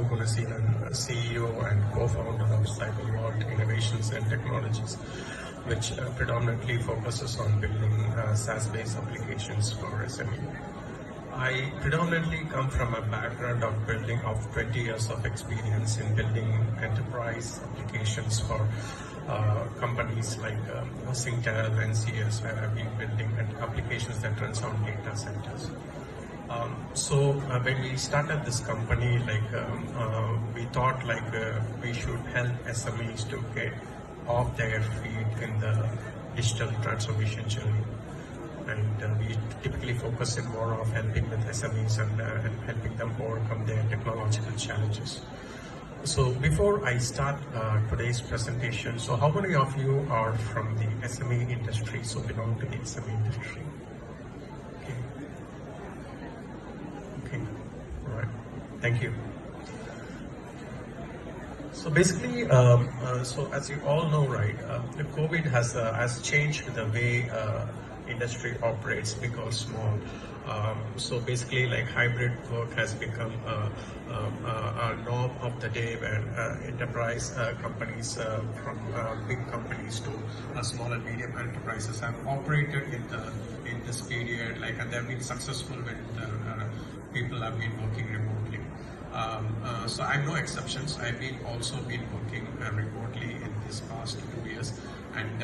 Gunasinan, CEO and co-founder of CyberVault Innovations and Technologies, which predominantly focuses on building SaaS-based applications for SME. I predominantly come from a background of building of 20 years of experience in building enterprise applications for companies like Singtel, NCS, where I've been building applications that runs on data centers. So when we started this company, we thought we should help SMEs to get off their feet in the digital transformation journey. And we typically focus in more of helping with SMEs and helping them overcome their technological challenges. So before I start today's presentation, so how many of you are from the SME industry, so belong to the SME industry? Okay, all right, thank you. So basically, so as you all know, right, the COVID has changed the way industry operates big or small. So basically, like hybrid work has become a norm of the day, where enterprise companies from big companies to small and medium enterprises have operated in this period, and they've been successful when people have been working remotely. So I'm no exceptions. I've also been working remotely in this past 2 years, and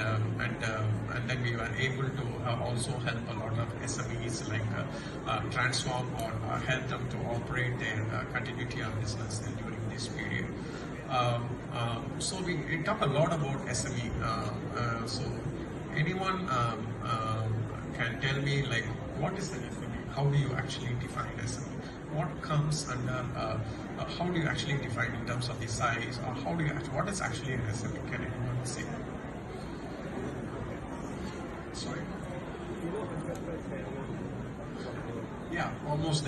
then we were able to also help a lot of SMEs transform or help them to operate their continuity of business during this period. So we talk a lot about SME. So anyone can tell me what is an SME? How do you actually define SME? What comes under, how do you actually define in terms of the size, or what is actually an SME? Can anyone say? Sorry. Yeah, almost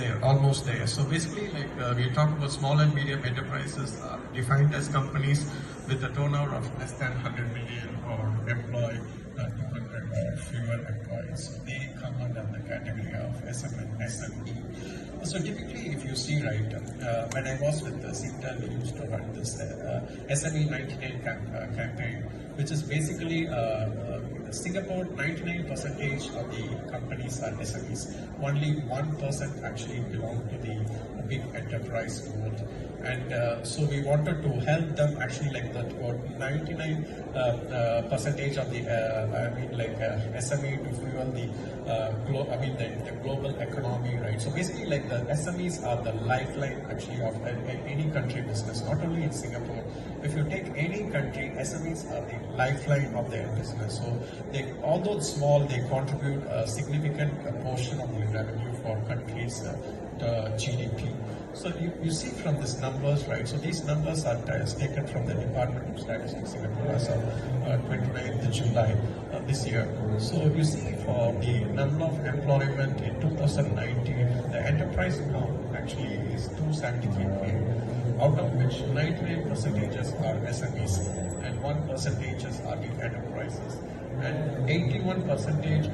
there. So basically, we talk about small and medium enterprises defined as companies with a turnover of less than 100 million or employ 200 or fewer employees. So they come under the category of SME. So typically, if you see, right, when I was with Singtel, we used to run this SME 99 campaign, which is basically Singapore, 99% of the companies are SMEs. Only 1% actually belong to the big enterprise world. And so we wanted to help them actually about 99% of the SME to fuel the global economy, right? So basically, the SMEs are the lifeline actually of any country business, not only in Singapore. If you take any country, SMEs are the lifeline of their business. So although small, they contribute a significant portion of the revenue for countries' GDP. So you see from these numbers, right? So these numbers are taken from the Department of Statistics Singapore as of 29th July this year. So you see for the number of employment in 2019, the enterprise count actually is 273K, out of which 99% are SMEs and 1% are the enterprises. And 81%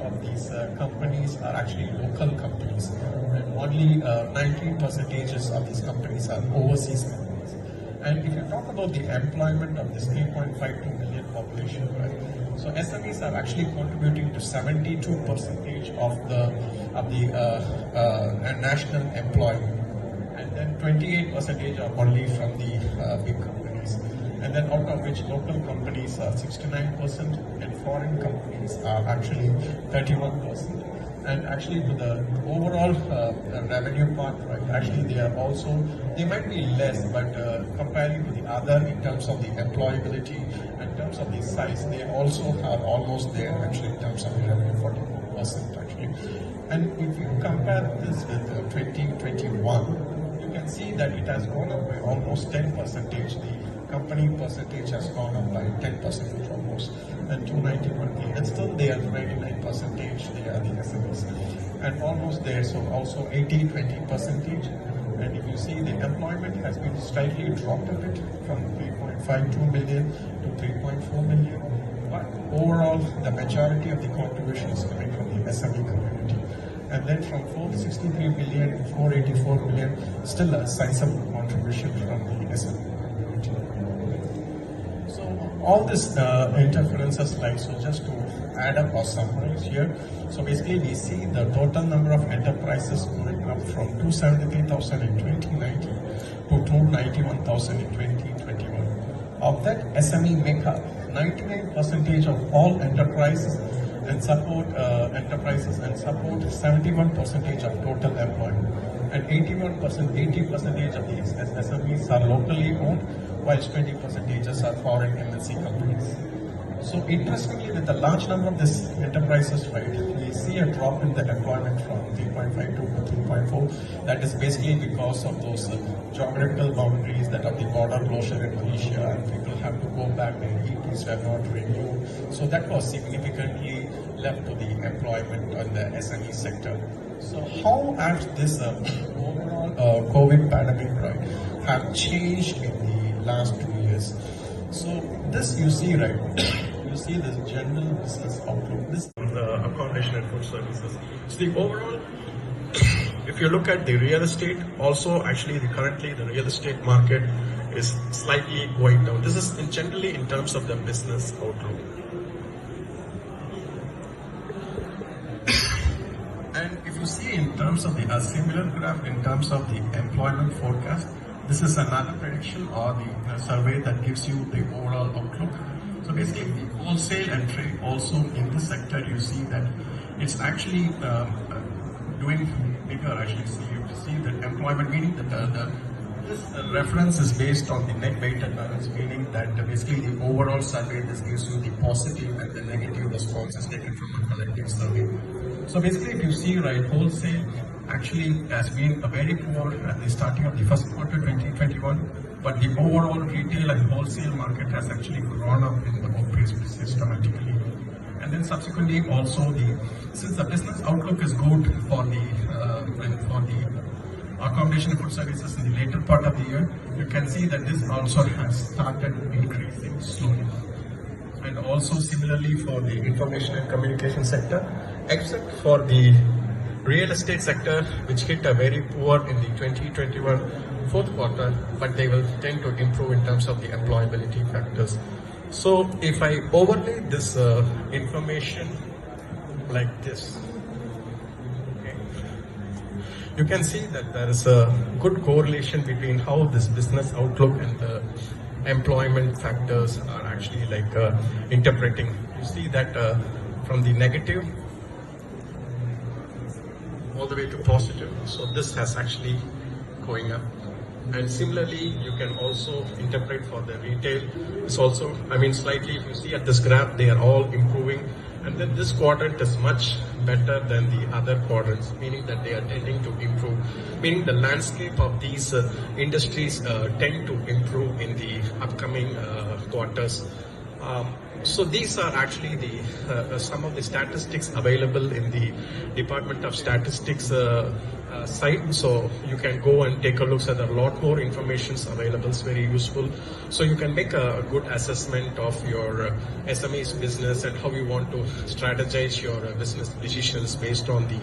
of these companies are actually local companies, and only 19% of these companies are overseas companies. And if you talk about the employment of this 3.52 million population, right, so SMEs are actually contributing to 72% of the national employment, and then 28% are only from the big companies. And then out of which local companies are 69% and foreign companies are actually 31%. And actually to the overall revenue part, right, actually they might be less, but comparing to the other in terms of the employability, in terms of the size, they also are almost there actually in terms of the revenue, 44% actually. And if you compare this with 2021, you can see that it has gone up by almost 10%. The company percentage has gone up by 10% almost, and 291K. And still they are 99%, they are the SMEs. And almost there, so also 80-20%. And if you see, the employment has been slightly dropped a bit from 3.52 million to 3.4 million. But overall, the majority of the contribution is coming from the SME community. And then from 463 billion to 484 billion, still a sizable contribution from the SME. So all this interferences, like, so just to add up or summarize here, so basically we see the total number of enterprises going up from 273,000 in 2019 to 291,000 in 2021. Of that, SME make up 99% of all enterprises and support 71% of total employment, and 80% of these SMEs are locally owned, while 20% are foreign MNC companies. So interestingly, with a large number of these enterprises, right, we see a drop in the employment from 3.52 to 3.4. That is basically because of those geographical boundaries that are the border closure in Malaysia, and people have to go back, their EPs were not renewed. So that was significantly left to the employment on the SME sector. So how has this overall COVID pandemic, right, have changed in the last 2 years? So this you see, right, you see this general business outlook, this accommodation and food services. So the overall, if you look at the real estate, also actually currently the real estate market is slightly going down. This is generally in terms of the business outlook. And if you see in terms of the similar graph in terms of the employment forecast, this is another prediction or the survey that gives you the overall outlook. So basically, the wholesale and trade also in this sector, you see that it's actually doing bigger. Actually, you see that employment, meaning that this reference is based on the net weighted balance, meaning that basically the overall survey, this gives you the positive and the negative responses taken from a collective survey. So basically, if you see, right, wholesale actually has been very poor at the starting of the first quarter 2021, but the overall retail and wholesale market has actually grown up in the outpace systematically. And then subsequently also since the business outlook is good for the accommodation and food services in the later part of the year, you can see that this also has started increasing slowly. And also similarly for the information and communication sector, except for the real estate sector, which hit a very poor in the 2021 fourth quarter, but they will tend to improve in terms of the employability factors. So if I overlay this information like this, okay, you can see that there is a good correlation between how this business outlook and the employment factors are actually interpreting. You see that from the negative all the way to positive. So this has actually going up. And similarly, you can also interpret for the retail. It's also, slightly, if you see at this graph, they are all improving. And then this quadrant is much better than the other quadrants, meaning that they are tending to improve, meaning the landscape of these industries tend to improve in the upcoming quarters. So these are actually the some of the statistics available in the Department of Statistics site. So you can go and take a look at a lot more information available. It's very useful. So you can make a good assessment of your SME's business and how you want to strategize your business decisions based on the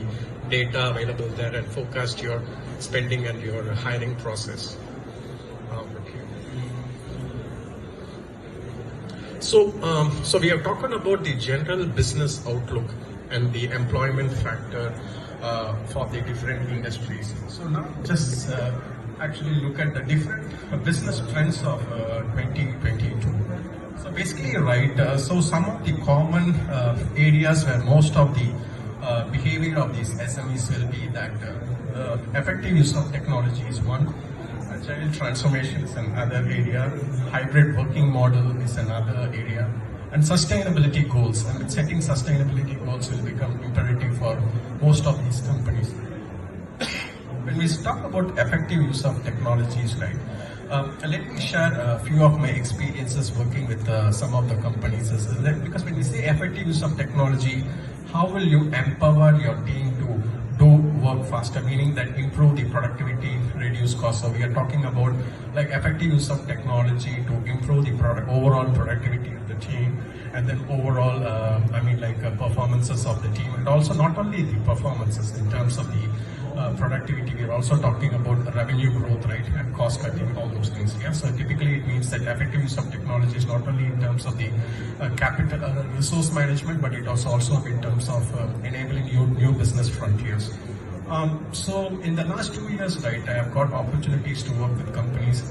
data available there and forecast your spending and your hiring process. So we have talked about the general business outlook and the employment factor for the different industries. So now just actually look at the different business trends of 2022. So basically, right, so some of the common areas where most of the behavior of these SMEs will be that effective use of technology is one. Agile transformation is another area, hybrid working model is another area, and sustainability goals. And setting sustainability goals will become imperative for most of these companies. When we talk about effective use of technologies, right, let me share a few of my experiences working with some of the companies. Because when we say effective use of technology, how will you empower your team to do work faster, meaning that improve the productivity, reduce costs. So we are talking about like effective use of technology to improve the overall productivity of the team, and then overall, performances of the team, and also not only the performances in terms of the productivity. We are also talking about revenue growth, right, and cost cutting, all those things. Yeah. So typically it means that effective use of technology is not only in terms of the capital resource management, but it also in terms of enabling new business frontiers. So in the last 2 years, right, I have got opportunities to work with companies,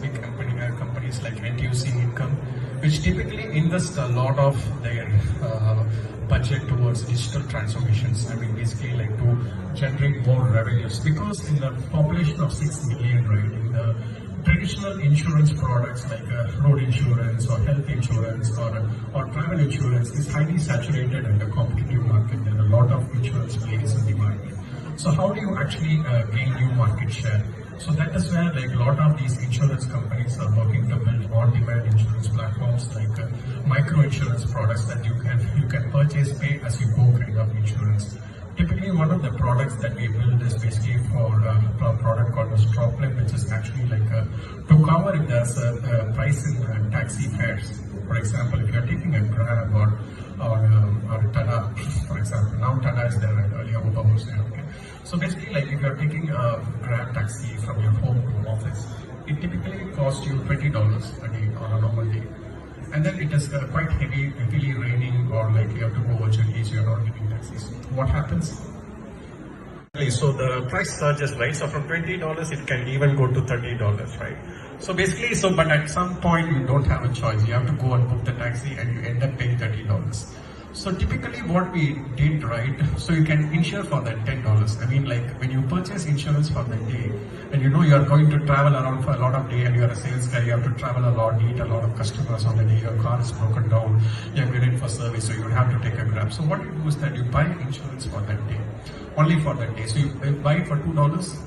companies like NTUC Income, which typically invest a lot of their budget towards digital transformations. I mean, basically like to generate more revenues, because in the population of 6 million, right, in the traditional insurance products like road insurance or health insurance or travel insurance is highly saturated in the competitive market. There are a lot of insurance players in the market. So how do you actually gain new market share? So that is where like a lot of these insurance companies are working to build on-demand insurance platforms like micro insurance products that you can purchase, pay as you go kind of insurance. Typically, one of the products that we build is basically for a product called a Droplet, which is actually like to cover if there's a price in taxi fares. For example, if you're taking a Grab or Tada, for example. Now Tada is there, and earlier Uber was there. Okay. So basically, like if you're taking a Grab taxi from your home to office, it typically costs you $20 a day on a normal day. And then it is quite heavily raining, or like you have to go urgently, so you're not getting taxis. What happens? So the price surges, right? So from $20, it can even go to $30, right? So basically, but at some point you don't have a choice. You have to go and book the taxi, and you end up paying $30. So typically what we did, right, so you can insure for that $10. I mean, like when you purchase insurance for the day, and you know you are going to travel around for a lot of day, and you are a sales guy, you have to travel a lot, meet a lot of customers on the day, your car is broken down, you have been in for service, so you would have to take a Grab. So what you do is that you buy insurance for that day, only for that day. So you buy it for $2,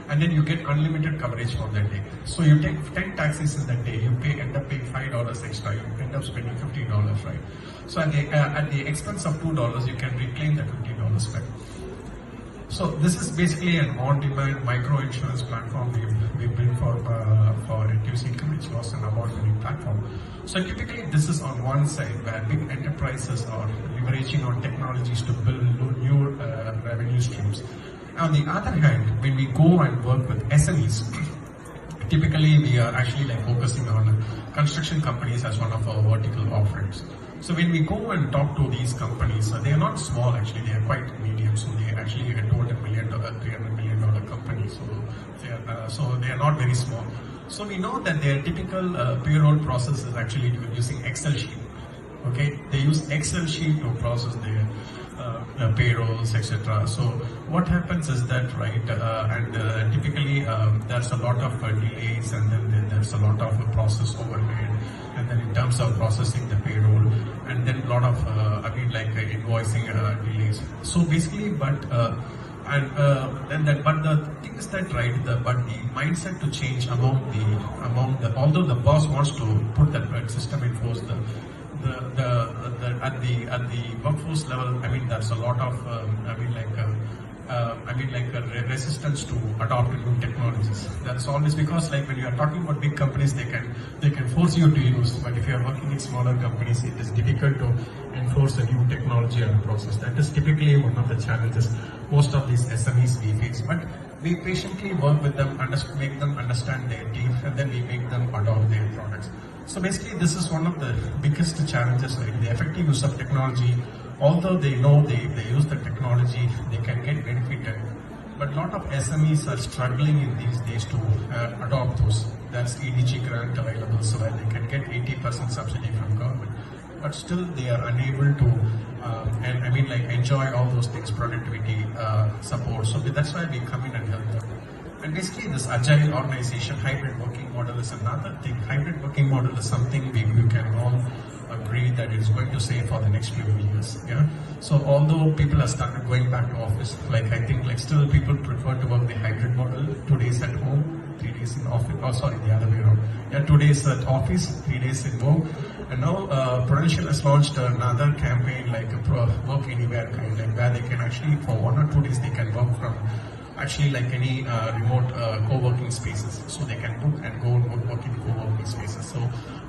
and then you get unlimited coverage for that day. So you take 10 taxis in that day, you end up paying $5 extra, you end up spending $50, right? So at the expense of $2, you can reclaim the $50 spent. So this is basically an on-demand micro insurance platform we built for reduced income, which was an award-winning platform. So typically this is on one side where big enterprises are leveraging on technologies to build new revenue streams. On the other hand, when we go and work with SMEs, typically we are actually like focusing on construction companies as one of our vertical offerings. So when we go and talk to these companies, they are not small actually, they are quite medium. So they are actually a $200 million, $300 million company. So they are not very small. So we know that their typical payroll process is actually using Excel sheet. Okay, they use Excel sheet to process their payrolls, etc. So what happens is that, right, typically there's a lot of delays, and then there's a lot of process overhead, and then in terms of processing the payroll, and then a lot of invoicing delays. So basically, but the thing is that, right, but the mindset to change among the although the boss wants to put that system in force, at the workforce level, I mean, there's a lot of resistance to adopt new technologies. That's always because, like, when you are talking about big companies, they can force you to use, but if you are working in smaller companies, it is difficult to enforce a new technology and process. That is typically one of the challenges most of these SMEs we face. But we patiently work with them, make them understand their team, and then we make them adopt their products. So basically, this is one of the biggest challenges, right? The effective use of technology. Although they know they use the technology, they can get benefited. But a lot of SMEs are struggling in these days to adopt those. There's EDG grant available, so where they can get 80% subsidy from government. But still, they are unable to enjoy all those things, productivity, support. So that's why we come in and help them. And basically, this agile organization, hybrid working model is another thing. Hybrid working model is something we can all agree that it's going to stay for the next few years. Yeah. So although people have started going back to office, like I think like still people prefer to work the hybrid model, 2 days at home, 3 days in office. Oh, sorry, the other way around. Yeah, 2 days at office, 3 days in home. And now Prudential has launched another campaign like a work anywhere kind, like where they can actually for 1 or 2 days they can work from actually like any remote co-working spaces, so they can book and go and work in co-working spaces. So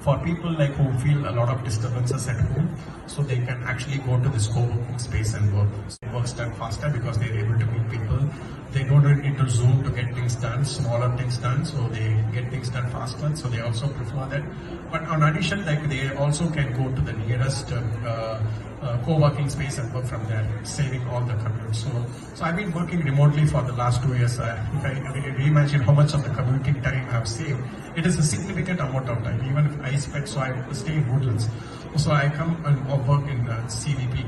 for people like who feel a lot of disturbances at home, so they can actually go to this co-working space and work. So it works done faster because they're able to meet people. They don't need to Zoom to get things done, smaller things done, so they get things done faster. So they also prefer that. But on addition, like they also can go to the nearest co-working space and work from there, saving all the commute. So I've been working remotely for the last 2 years. If I reimagine how much of the commuting time I've saved, it is a significant amount of time. Even if I spend, so I stay in Woodlands. So I come and work in CVP.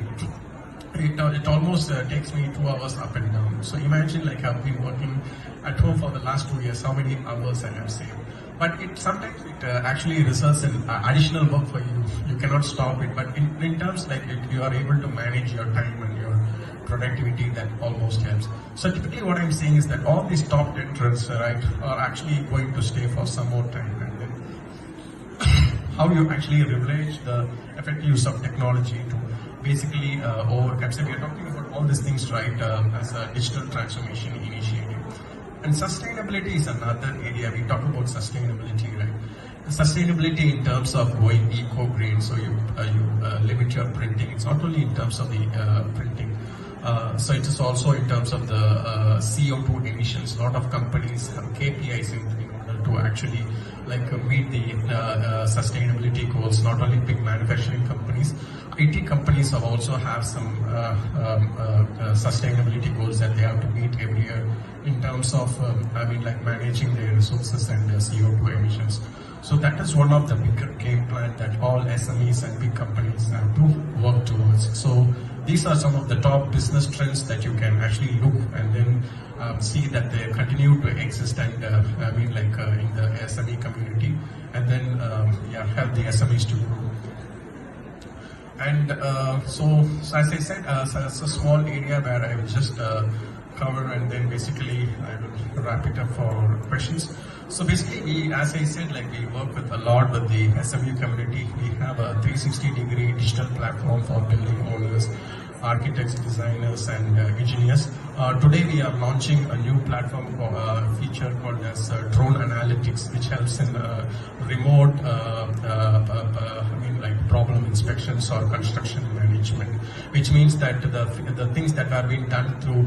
It almost takes me 2 hours up and down. So imagine like I've been working at home for the last 2 years, how many hours I have saved. But sometimes it actually results in additional work for you. You cannot stop it. But in terms like you are able to manage your time and your productivity, that almost helps. So typically what I'm saying is that all these top 10 trends, right, are actually going to stay for some more time. And then how you actually leverage the effective use of technology to basically overcome. So we are talking about all these things, right, as a digital transformation initiative. And sustainability is another area. We talk about sustainability, right? Sustainability in terms of going eco-green, so you limit your printing. It's not only in terms of the printing, so it is also in terms of the CO2 emissions. A lot of companies have KPIs in order to actually like meet the sustainability goals. Not only big manufacturing companies, IT companies also have some sustainability goals that they have to meet every year in terms of like managing their resources and CO2 emissions. So that is one of the bigger game plan that all SMEs and big companies have to work towards. So these are some of the top business trends that you can actually look and then see that they continue to exist and in the SME community, and then help the SMEs to grow. And so as I said, it's a small area where I will just cover, and then basically I will wrap it up for questions. So basically, as I said, like we work with a lot with the SME community. We have a 360-degree digital platform for building owners, architects, designers, and engineers. Today we are launching a new platform feature called as drone analytics, which helps in remote problem inspections or construction management, which means that the things that are being done through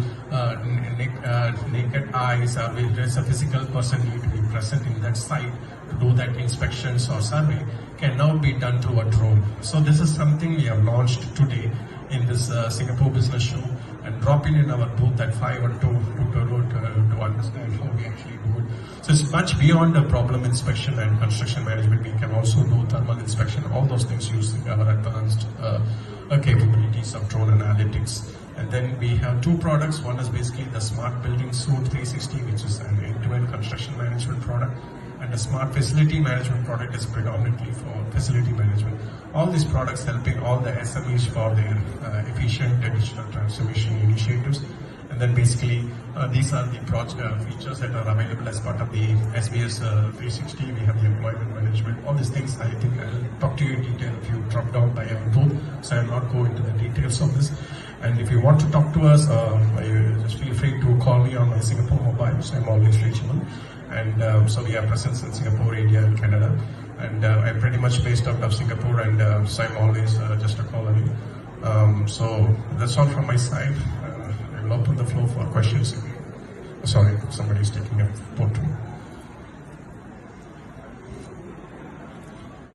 naked eyes, or there's a physical person need to be present in that site to do that inspections or survey, can now be done through a drone. So this is something we have launched today in this Singapore Business Show, and drop in our booth at 5 to understand how we actually do it. So it's much beyond the problem inspection and construction management. We can also do thermal inspection, all those things using our advanced capabilities of drone analytics. And then we have two products. One is basically the Smart Building Suite 360, which is an end-to-end construction management product. And the Smart Facility Management product is predominantly for facility management. All these products helping all the SMEs for their efficient digital transformation initiatives. And then basically these are the features that are available as part of the SBS 360. We have the employment management. All these things I think I'll talk to you in detail if you drop down by our booth. So I'll not go into the details of this. And if you want to talk to us, just feel free to call me on my Singapore mobile. So I'm always reachable. And so we have presence in Singapore, India, and Canada. And I'm pretty much based out of Singapore, and so I'm always just a call away. So that's all from my side. I'll open the floor for questions. Sorry, somebody's taking a photo.